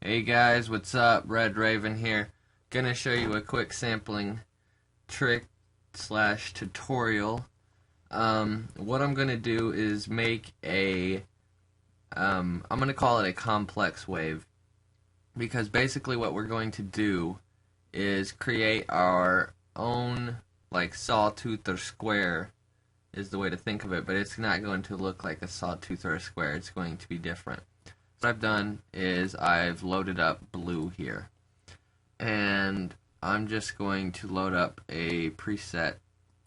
Hey guys, what's up? Red Raven here. Gonna show you a quick sampling trick slash tutorial. What I'm gonna do is make I'm gonna call it a complex wave, because basically what we're going to do is create our own like sawtooth or square is the way to think of it, but it's not going to look like a sawtooth or a square. It's going to be different. What I've done is I've loaded up blue here, and I'm just going to load up a preset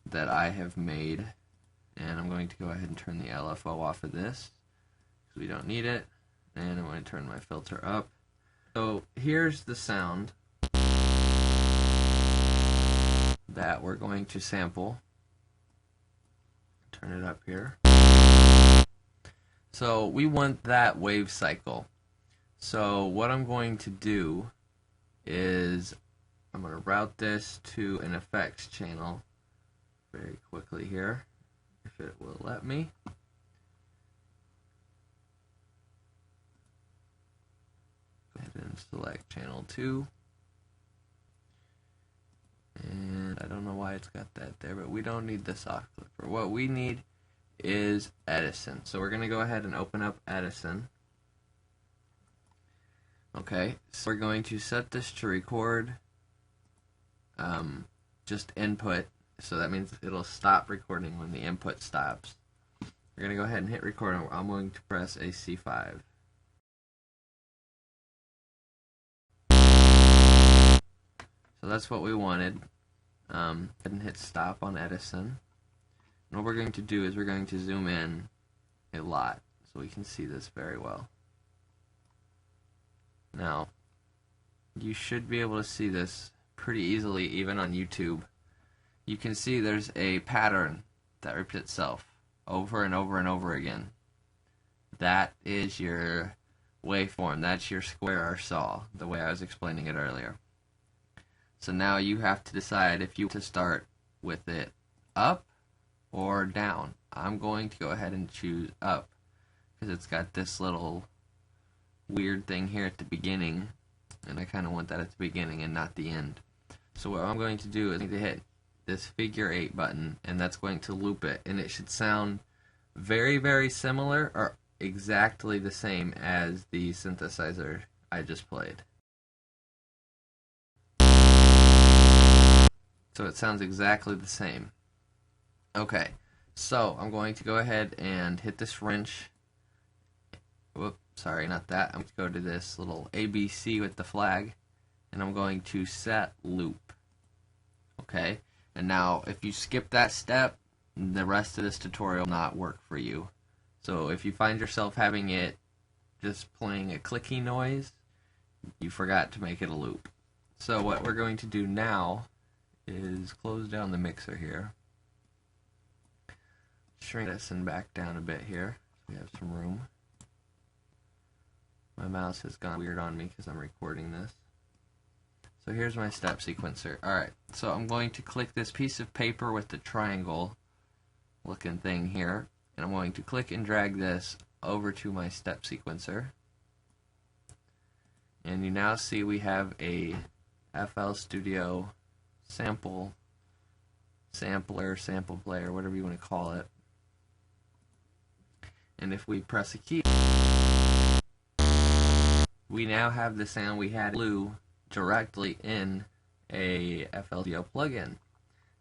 that I have made, and I'm going to go ahead and turn the LFO off of this because we don't need it, and I'm going to turn my filter up. So here's the sound that we're going to sample. Turn it up here. So we want that wave cycle. So what I'm going to do is I'm going to route this to an effects channel very quickly here, if it will let me. Go ahead and select channel 2. And I don't know why it's got that there, but we don't need this off clipper. What we need is Edison. So we're going to go ahead and open up Edison. Okay, so we're going to set this to record just input, so that means it'll stop recording when the input stops. We're going to go ahead and hit record, and I'm going to press a C5. So that's what we wanted. And hit stop on Edison. And what we're going to do is we're going to zoom in a lot so we can see this very well. Now, you should be able to see this pretty easily even on YouTube. You can see there's a pattern that repeats itself over and over and over again. That is your waveform. That's your square or saw, the way I was explaining it earlier. So now you have to decide if you want to start with it up or down. I'm going to go ahead and choose up because it's got this little weird thing here at the beginning, and I kind of want that at the beginning and not the end. So what I'm going to do is to hit this figure 8 button, and that's going to loop it, and it should sound very, very similar or exactly the same as the synthesizer I just played. So it sounds exactly the same. Okay, so I'm going to go ahead and hit this wrench. Whoop, sorry, not that. I'm going to go to this little ABC with the flag, and I'm going to set loop. Okay, and now if you skip that step, the rest of this tutorial will not work for you. So if you find yourself having it just playing a clicky noise, you forgot to make it a loop. So what we're going to do now is close down the mixer here, shrink this and back down a bit here so we have some room. My mouse has gone weird on me because I'm recording this. So here's my step sequencer. Alright, so I'm going to click this piece of paper with the triangle looking thing here, and I'm going to click and drag this over to my step sequencer. And you now see we have a FL Studio sampler, sample player, whatever you want to call it. And if we press a key, we now have the sound we had in blue directly in a FL Studio plugin.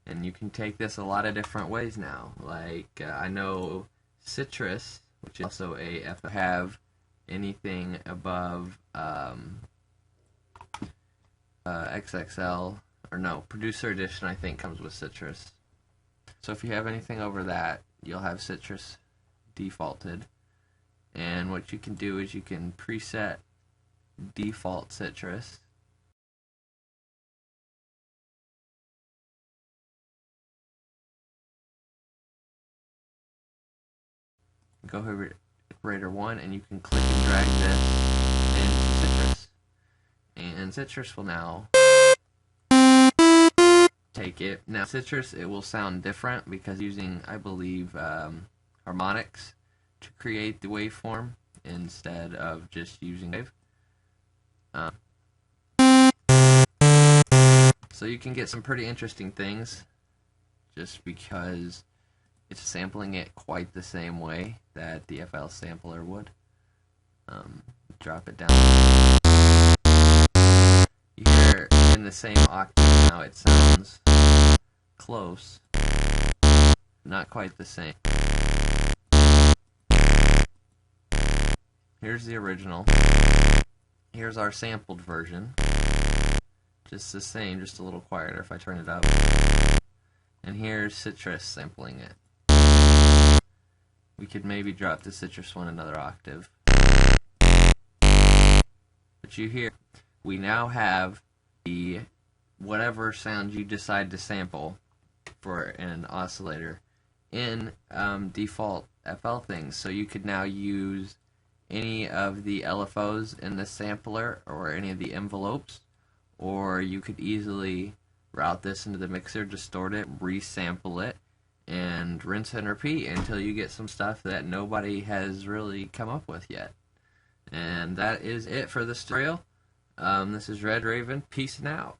And you can take this a lot of different ways now. Like I know Citrus, which is also a FL, have anything above XXL. Or no, Producer Edition I think comes with Citrus. So if you have anything over that, you'll have Citrus defaulted. And what you can do is you can preset default Citrus. Go over to Operator 1 and you can click and drag this into Citrus. And Citrus will now take it. Now Citrus, it will sound different because using, I believe, harmonics to create the waveform instead of just using wave. So you can get some pretty interesting things just because it's sampling it quite the same way that the FL sampler would. Drop it down. You hear in the same octave now, it sounds close, not quite the same. Here's the original. Here's our sampled version. Just the same, just a little quieter if I turn it up. And here's Citrus sampling it. We could maybe drop the Citrus one another octave. But you hear, we now have the whatever sound you decide to sample for an oscillator in default FL things. So you could now use any of the LFOs in the sampler or any of the envelopes, or you could easily route this into the mixer, distort it, resample it, and rinse and repeat until you get some stuff that nobody has really come up with yet. And that is it for this tutorial. This is Red Raven. Peace and out.